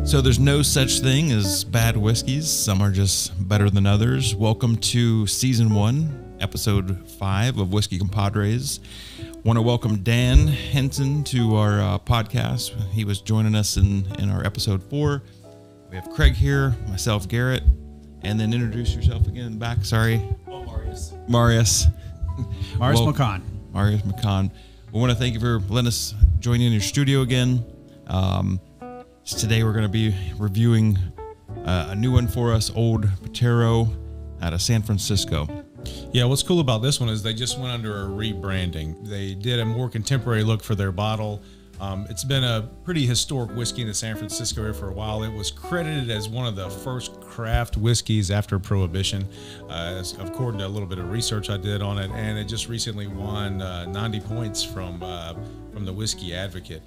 So there's no such thing as bad whiskeys. Some are just better than others. Welcome to Season 1, Episode 5 of Whiskey Compadres. Want to welcome Dan Henson to our podcast. He was joining us in our Episode 4. We have Craig here, myself, Garrett, and then introduce yourself again in the back. Sorry. Oh, Marius. Marius. Marius McCon. Marius McCon. We want to thank you for letting us join you in your studio again. Today we're going to be reviewing a new one for us, Old Potrero out of San Francisco. Yeah, what's cool about this one is they just went under a rebranding. They did a more contemporary look for their bottle. It's been a pretty historic whiskey in the San Francisco area for a while. It was credited as one of the first craft whiskeys after Prohibition, according to a little bit of research I did on it, and it just recently won 90 points from the Whiskey Advocate.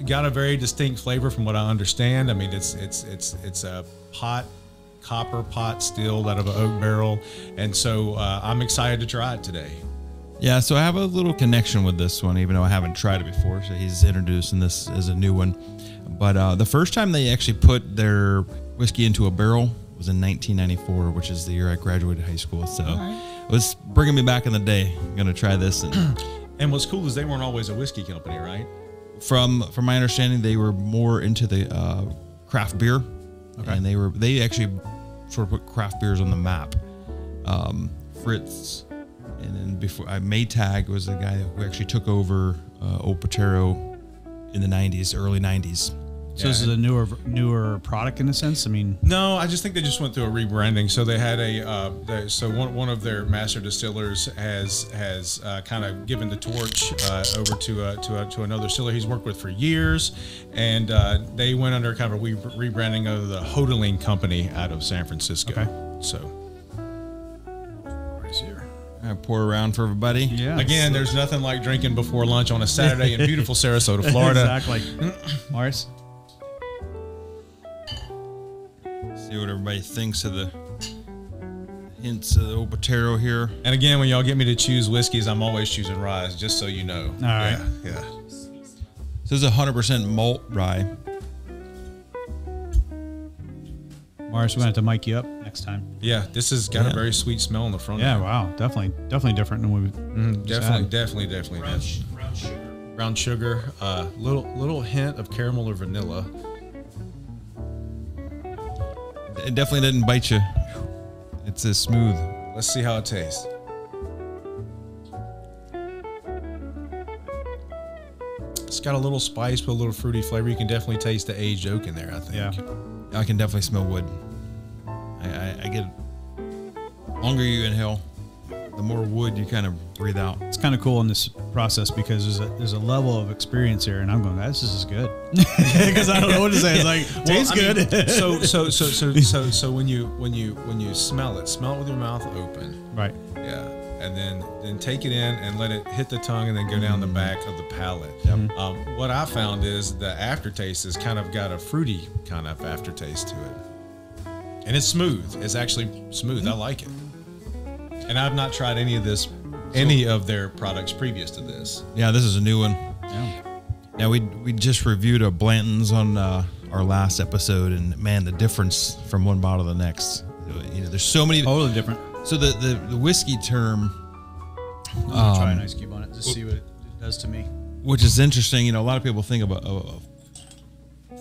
Got a very distinct flavor from what I understand. I mean, it's a copper pot stilled out of an oak barrel, and so I'm excited to try it today. Yeah, so I have a little connection with this one, even though I haven't tried it before. So he's introducing this as a new one. But the first time they actually put their whiskey into a barrel was in 1994, which is the year I graduated high school. So it was bringing me back in the day. I'm going to try this. And what's cool is they weren't always a whiskey company, right? From my understanding, they were more into the craft beer. Okay. And they actually sort of put craft beers on the map. Fritz. And then before Maytag was the guy who actually took over Old Potrero in the 90s, early 90s. So this is a newer product in a sense. I mean, no, I just think they just went through a rebranding. So they had one of their master distillers has kind of given the torch over to another distiller he's worked with for years, and they went under kind of a rebranding of the Hoteling Company out of San Francisco. Okay. So. I pour around for everybody. Yeah. Again, there's nothing like drinking before lunch on a Saturday in beautiful Sarasota, Florida. Exactly. Morris. See what everybody thinks of the hints of the Old Potrero here. And again, when y'all get me to choose whiskeys, I'm always choosing rye, just so you know. All right. Yeah. So this is 100% malt rye. Morris, we're going to have to mic you up next time. Yeah, this has got a very sweet smell in the front. Yeah, wow. Definitely different than we definitely. Brown sugar. Little hint of caramel or vanilla. It definitely didn't bite you. It's smooth. Let's see how it tastes. It's got a little spice, but a little fruity flavor. You can definitely taste the aged oak in there, I think. Yeah. I can definitely smell wood. I get, the longer you inhale, the more wood you kind of breathe out. It's kind of cool in this process because there's a level of experience here, and I'm going, this is good because I don't know what to say. It's like tastes good. So when you smell it with your mouth open. Right. Yeah. And then take it in and let it hit the tongue and then go down the back of the palate. Yep. What I found is the aftertaste has kind of got a fruity kind of aftertaste to it. And it's smooth. It's actually smooth. I like it. And I've not tried any of their products previous to this. Yeah, this is a new one. Yeah. Now we just reviewed a Blanton's on our last episode, and man, the difference from one bottle to the next. You know, there's so many. Totally different. So the whiskey term. I'm gonna try an ice cube on it. Just see what it does to me. Which is interesting. You know, a lot of people think about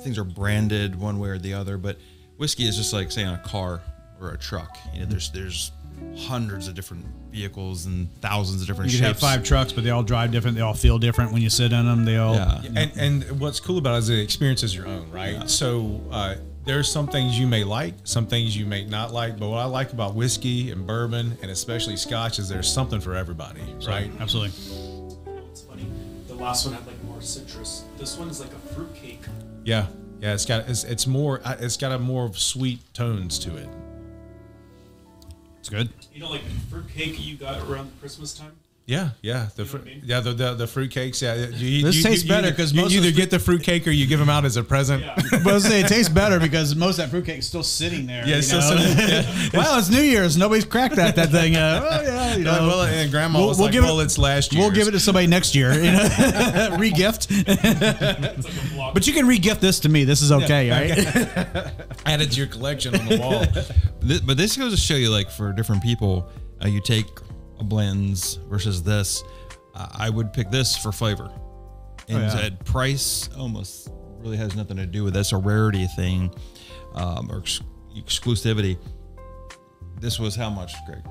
things are branded one way or the other, but whiskey is just like saying a car or a truck. You know, there's hundreds of different vehicles and thousands of different You ships. could have 5 trucks, but they all drive different. They all feel different when you sit in them. They all. Yeah. And what's cool about it is the experience is your own, right? Yeah. So there's some things you may like, some things you may not like. But what I like about whiskey and bourbon, and especially Scotch, is there's something for everybody, right? Absolutely. It's funny. The last one had like more citrus. This one is like a fruit cake. Yeah. Yeah, it's got a more sweet tones to it. It's good. You know, like fruit cake you got around Christmas time. Yeah, the fruitcakes. Yeah, This tastes better because you most either of get the fruitcake or you give them out as a present. Yeah. But I was saying it tastes better because most of that fruitcake is still sitting there. Yeah, you it's still know? sitting there. Well, it's New Year's. Nobody's cracked that thing. Oh yeah, you know. Well, and Grandma was like, "Well, it's last year. We'll give it to somebody next year. You know, re-gift. It's like a block. But you can re-gift this to me. This is okay, right? Add it to your collection on the wall." But this goes to show you, like, for different people, you take a blends versus this. I would pick this for flavor. And at price almost really has nothing to do with this, a rarity thing or exclusivity. This was how much, Greg?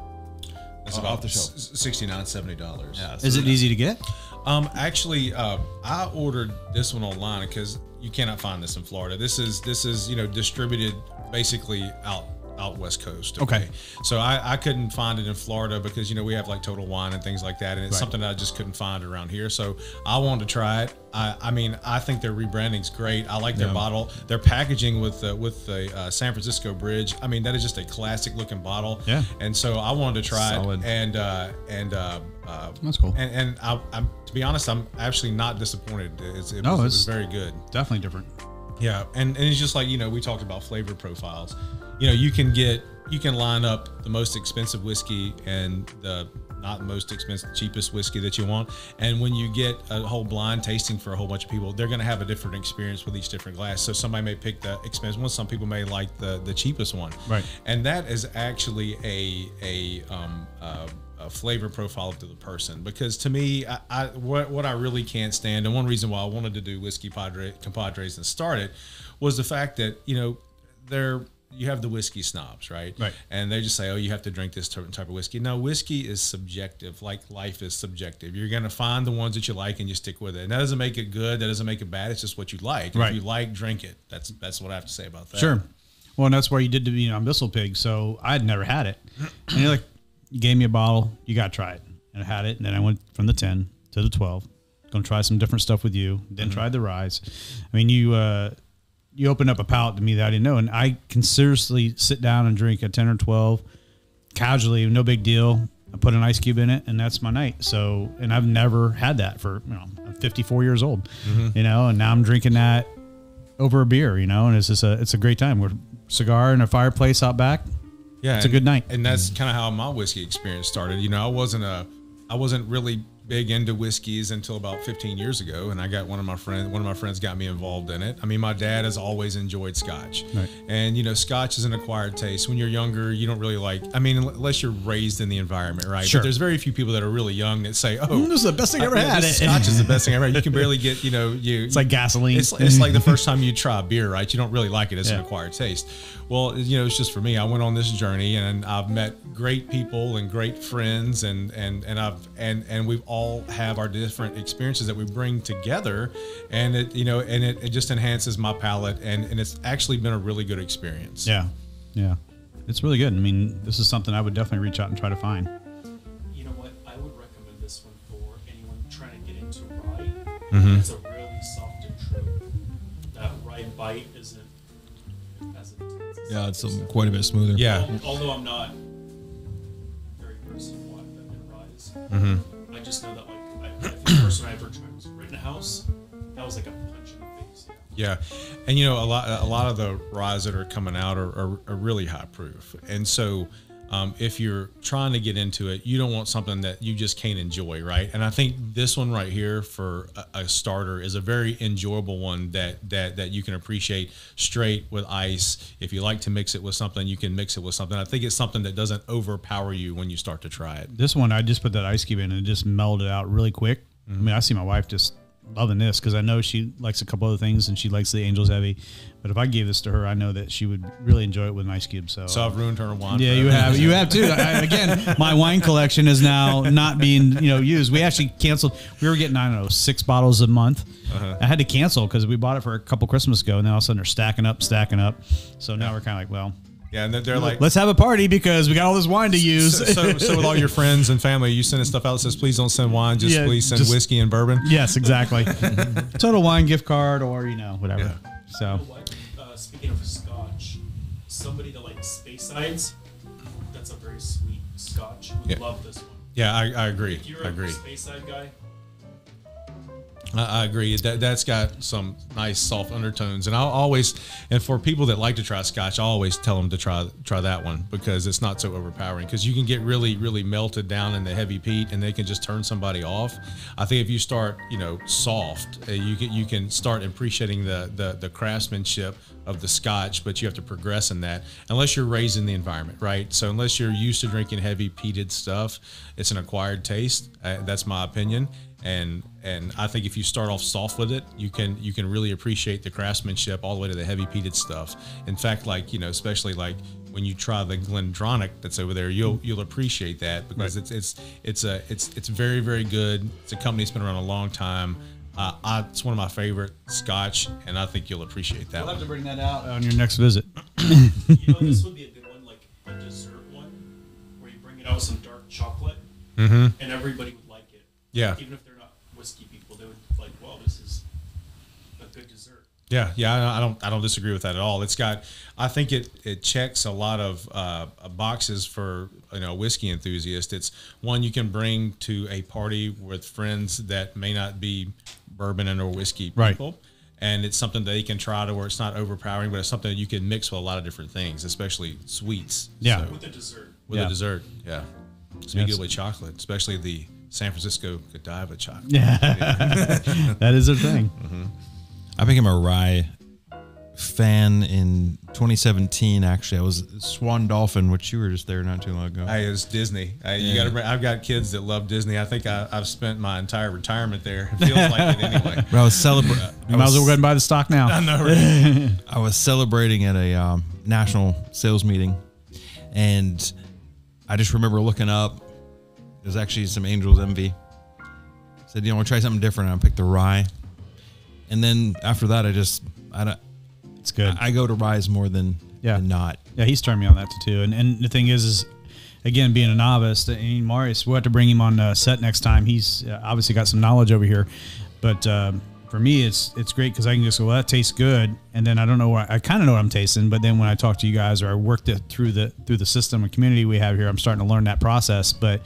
It's about $69, $70. Yeah, Is it easy to get? Actually, I ordered this one online because you cannot find this in Florida. This is distributed basically out West Coast. Okay. So I couldn't find it in Florida because we have like Total Wine and things like that, and it's something that I just couldn't find around here. So I wanted to try it. I mean, I think their rebranding's great. I like their bottle, their packaging with the San Francisco Bridge. I mean, that is just a classic looking bottle. Yeah. And so I wanted to try Solid. it, and That's cool. And I'm to be honest, I'm actually not disappointed. It was very good. Definitely different. Yeah, and it's just like we talked about flavor profiles. You can line up the most expensive whiskey and the not most expensive, cheapest whiskey that you want. And when you get a whole blind tasting for a whole bunch of people, they're going to have a different experience with each different glass. So somebody may pick the expensive one. Some people may like the cheapest one. Right. And that is actually a flavor profile to the person, because to me, what I really can't stand, and one reason why I wanted to do Whiskey Compadres and start it, was the fact that you have the whiskey snobs, right? Right. And they just say, oh, you have to drink this type of whiskey. No, whiskey is subjective, like life is subjective. You're going to find the ones that you like and you stick with it. And that doesn't make it good. That doesn't make it bad. It's just what you like. And right. If you like, drink it. That's what I have to say about that. Sure. Well, and that's where you did the Bissell Pig. So I'd never had it. And you're like, you gave me a bottle. You got to try it. And I had it. And then I went from the 10 to the 12. Going to try some different stuff with you. Then tried the Rye. I mean, you opened up a palate to me that I didn't know. And I can seriously sit down and drink a 10 or 12 casually, no big deal. I put an ice cube in it, and that's my night. So, and I've never had that for, I'm 54 years old, and now I'm drinking that over a beer, and it's just it's a great time. We're cigar and a fireplace out back. Yeah. It's a good night. And that's kind of how my whiskey experience started. I wasn't really big into whiskeys until about 15 years ago, and I got one of my friends got me involved in it. I mean, my dad has always enjoyed Scotch, right. And Scotch is an acquired taste. When you're younger, you don't really like. I mean, unless you're raised in the environment, right? Sure. But there's very few people that are really young that say, "Oh, this is the best thing I ever had." Scotch is the best thing I ever had. You can barely get, It's like gasoline. It's like the first time you try beer, right? You don't really like it as an acquired taste. Well, it's just for me. I went on this journey, and I've met great people and great friends, and we've all have our different experiences that we bring together, and it just enhances my palate, and it's actually been a really good experience. Yeah, it's really good. I mean, this is something I would definitely reach out and try to find. You know what? I would recommend this one for anyone trying to get into rye. It's a really soft and true. That rye bite isn't as intense. Yeah, it's quite a bit smoother. Yeah. Although I'm not very versed in ryes, I just know that I think the first one I ever tried was Rittenhouse. That was like a punch in the face. Yeah, and a lot of the ryes that are coming out are really high proof, and so if you're trying to get into it, you don't want something that you just can't enjoy, right? And I think this one right here for a starter is a very enjoyable one that you can appreciate straight with ice. If you like to mix it with something, you can mix it with something. I think it's something that doesn't overpower you when you start to try it. This one, I just put that ice cube in and it just melted out really quick. I mean, I see my wife just loving this because I know she likes a couple other things and she likes the Angels Heavy. But if I gave this to her, I know that she would really enjoy it with an ice cube. So I've ruined her wine. Yeah, you have. You have too. Again, my wine collection is now not being used. We actually canceled. We were getting 6 bottles a month. I had to cancel because we bought it for a couple Christmas ago, and then all of a sudden they're stacking up. So now we're kind of like, well. Yeah, and they're like, let's have a party because we got all this wine to use. So with all your friends and family, you sending stuff out that says, please don't send wine, please send whiskey and bourbon. Yes, exactly. Total Wine gift card or, whatever. Yeah. So, You know what? Speaking of Scotch, somebody that likes Speyside, that's a very sweet Scotch. We love this one. Yeah, I agree. If you're I agree. a space side guy, I agree. That's got some nice soft undertones, and I'll always, and for people that like to try Scotch, I always tell them to try that one because it's not so overpowering. Because you can get really melted down in the heavy peat, and they can just turn somebody off. I think if you start, soft, you can start appreciating the craftsmanship of the Scotch, but you have to progress in that unless you're raised in the environment, right? So unless you're used to drinking heavy peated stuff, it's an acquired taste. That's my opinion. And I think if you start off soft with it, you can really appreciate the craftsmanship all the way to the heavy peated stuff. In fact, especially like when you try the Glendronach that's over there, you'll appreciate that because it's very, very good. It's a company that's been around a long time. It's one of my favorite Scotch, and I think you'll appreciate that. We'll have to bring that out on your next visit. This would be a good one, like a dessert one, where you bring it out with some dark chocolate, and everybody would like it. Yeah. Even if they're not whiskey people, they would like, "Wow, this is a good dessert." Yeah, I don't disagree with that at all. I think it checks a lot of boxes for a whiskey enthusiast. It's one you can bring to a party with friends that may not be bourbon and or whiskey people, and it's something they can try to where it's not overpowering, but it's something that you can mix with a lot of different things, especially sweets. Yeah, with a dessert. With a dessert, yeah. Speaking of with chocolate, especially the San Francisco Godiva chocolate. Yeah, that is a thing. I became a rye fan in 2017. Actually, I was Swan Dolphin, which you were just there not too long ago. It was Disney. I've got kids that love Disney. I think I've spent my entire retirement there. It feels like it anyway. But I was celebrating. You might as well go ahead and buy the stock now. I know, right? I was celebrating at a national sales meeting, and I just remember looking up. There's actually some Angel's Envy. Said, I want to try something different. And I picked the rye. And then after that, It's good. I go to ryes more than not. Yeah, he's turned me on that too. And the thing is again, being a novice, and Marius, we'll have to bring him on set next time. He's obviously got some knowledge over here, but for me, it's great because I can just go, well, that tastes good, and then I don't know I kind of know what I'm tasting, but then when I talk to you guys or I worked it through the system and community we have here, I'm starting to learn that process, but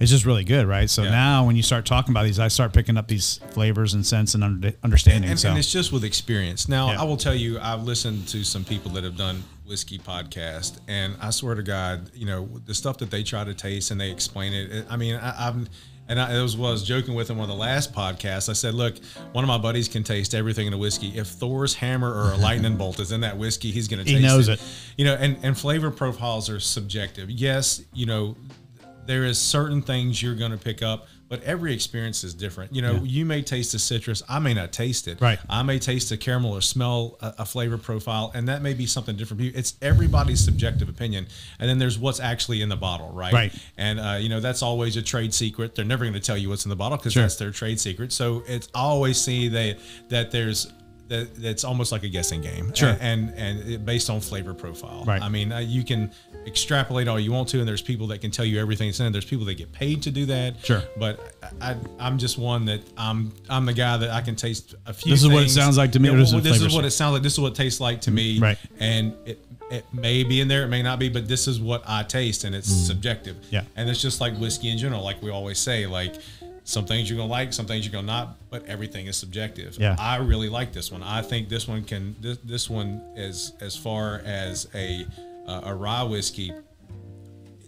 it's just really good, right? So now when you start talking about these, I start picking up these flavors and scents and understanding. And it's just with experience. Now, I will tell you, I've listened to some people that have done whiskey podcast, and I swear to God, the stuff that they try to taste and they explain it. I mean, I was joking with him on the last podcast. I said, look, one of my buddies can taste everything in a whiskey. If Thor's hammer or a lightning bolt is in that whiskey, he's going to taste it. He knows it. And flavor profiles are subjective. Yes, there is certain things you're going to pick up, but every experience is different. You may taste the citrus. I may not taste it. Right. I may taste the caramel or smell a flavor profile, and that may be something different. It's everybody's subjective opinion. And then there's what's actually in the bottle, right? Right. And, that's always a trade secret. They're never going to tell you what's in the bottle because that's their trade secret. So it's I always see that there's that's almost like a guessing game. Sure. And based on flavor profile. Right. I mean, you can extrapolate all you want to, and there's people that can tell you everything that's in it. There's people that get paid to do that. Sure. But I'm just one that I'm the guy that I can taste a few things. This is what it sounds like to me. This is what it sounds like. This is what it tastes like to me. Right. And it may be in there, it may not be, but this is what I taste, and it's subjective. Yeah. And it's just like whiskey in general, like we always say, like some things you're gonna like, some things you're gonna not, but everything is subjective. Yeah. I really like this one. I think this one this one is as far as a rye whiskey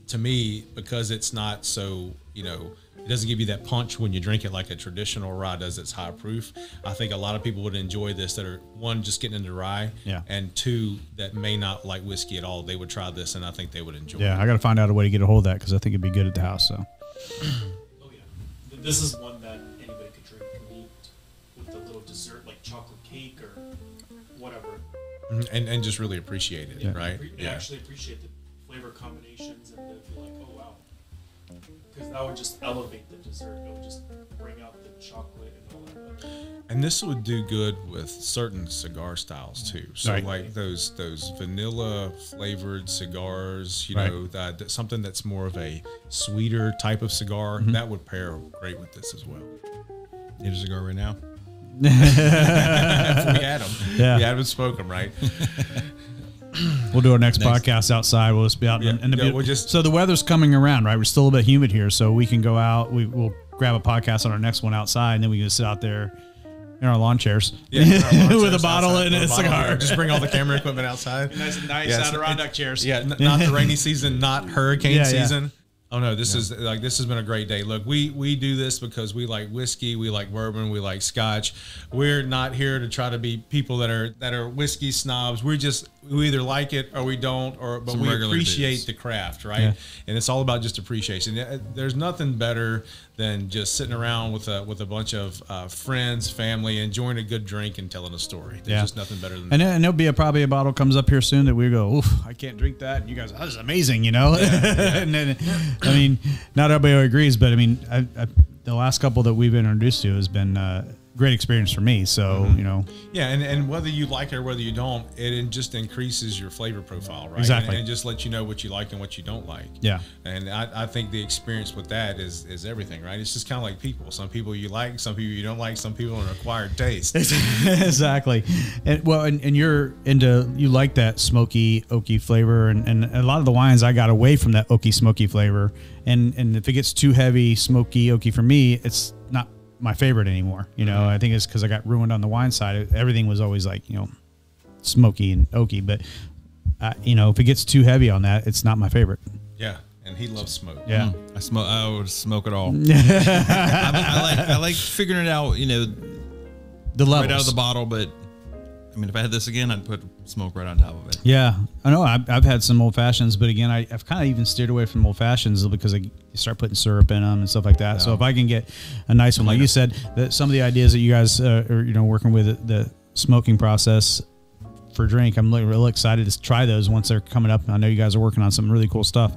to me, because it's not so, it doesn't give you that punch when you drink it like a traditional rye does. It's high proof. I think a lot of people would enjoy this that are, one, just getting into rye, and two, that may not like whiskey at all. They would try this, and I think they would enjoy it. Yeah, I got to find out a way to get a hold of that because I think it'd be good at the house. So. Oh yeah, this is one that anybody could drink and eat with a little dessert like chocolate cake or whatever, and just really appreciate it, right? Actually appreciate the flavor combinations and then be like, oh wow. Because that would just elevate the dessert. It would just bring out the chocolate and all that. And this would do good with certain cigar styles too. So like those vanilla flavored cigars, that something that's more of a sweeter type of cigar, that would pair great with this as well. Need a cigar right now? If we had them. Yeah. We had them, smoke them, right? We'll do our next podcast outside. We'll just be out in the we'll just, so the weather's coming around, right? We're still a little bit humid here, so we can go out. We'll grab a podcast on our next one outside, and then we can sit out there in our lawn chairs with a bottle and a cigar. Just bring all the camera equipment outside. Nice Adirondack chairs. Yeah, not the rainy season, not hurricane season. Oh no, this is like, this has been a great day. Look, we do this because we like whiskey, we like bourbon, we like scotch. We're not here to try to be people that are whiskey snobs. We either like it or we don't, but we appreciate the craft, right? Yeah. And it's all about just appreciation. There's nothing better than just sitting around with a bunch of friends, family, enjoying a good drink and telling a story. There's just nothing better than that. And there'll be probably a bottle comes up here soon that we go, oof, I can't drink that. And you guys, that is amazing, you know? Yeah. And then, I mean, not everybody agrees, but I mean, the last couple that we've been introduced to has been great experience for me. So, you know. Yeah, and whether you like it or whether you don't, it just increases your flavor profile, right? Exactly. And it just lets you know what you like and what you don't like. Yeah. And I think the experience with that is everything, right? It's just kind of like people. Some people you like, some people you don't like, some people an acquired taste. Exactly. And you're you like that smoky, oaky flavor. And a lot of the wines I got away from that oaky, smoky flavor. And if it gets too heavy, smoky, oaky for me, it's not my favorite anymore. You know, I think it's because I got ruined on the wine side. Everything was always like, you know, smoky and oaky, but you know, if it gets too heavy on that, it's not my favorite. Yeah. And he loves smoke. Yeah. I would smoke it all. I like figuring it out, you know, the levels right out of the bottle, but I mean, if I had this again, I'd put smoke right on top of it. Yeah, I know. I've had some old fashions, but again, I've kind of even steered away from old fashions because you start putting syrup in them and stuff like that. Yeah. So if I can get a nice one, like you said, some of the ideas that you guys are, you know, working with the smoking process for drink, I'm really excited to try those once they're coming up. I know you guys are working on some really cool stuff,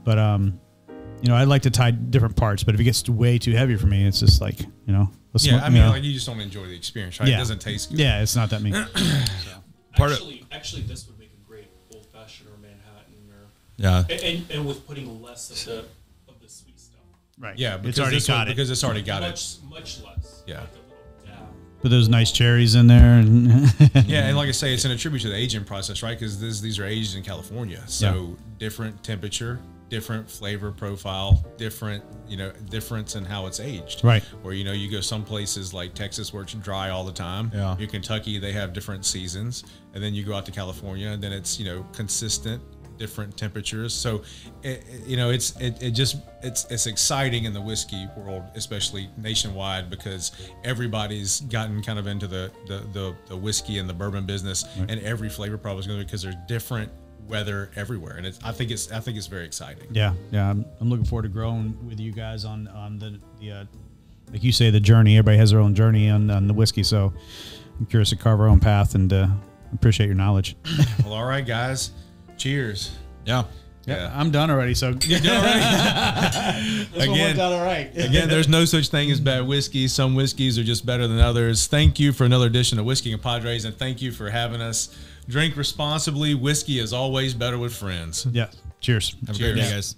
but you know, I'd like to tie different parts. But if it gets way too heavy for me, it's just like, you know. I mean, like you just don't enjoy the experience, right? Yeah. It doesn't taste good. Yeah, it's not that mean. Actually, this would make a great old fashioned or Manhattan, and with putting less of the sweet stuff. Right. Yeah, because it's already got much less. Yeah. Like a little dab. Put those nice cherries in there. Yeah, and like I say, it's an attribute to the aging process, right? Because these are aged in California, so different temperature, different flavor profile, different, you know, difference in how it's aged. Right. Where, you know, you go some places like Texas where it's dry all the time. Yeah. In Kentucky, they have different seasons. And then you go out to California and then it's, you know, consistent, different temperatures. So, it's exciting in the whiskey world, especially nationwide, because everybody's gotten kind of into the whiskey and the bourbon business, and every flavor probably is going to be, because there's different weather everywhere, and I think it's very exciting. Yeah. I'm looking forward to growing with you guys on the like you say, the journey. Everybody has their own journey on the whiskey, so I'm curious to carve our own path, and appreciate your knowledge. Well, all right, guys, cheers. Yeah, I'm done already. So you're done already. This one worked out all right. Again, there's no such thing as bad whiskey. Some whiskeys are just better than others. Thank you for another edition of Whiskey Compadres, and thank you for having us. Drink responsibly. Whiskey is always better with friends. Yeah. Cheers. Have a great day, guys.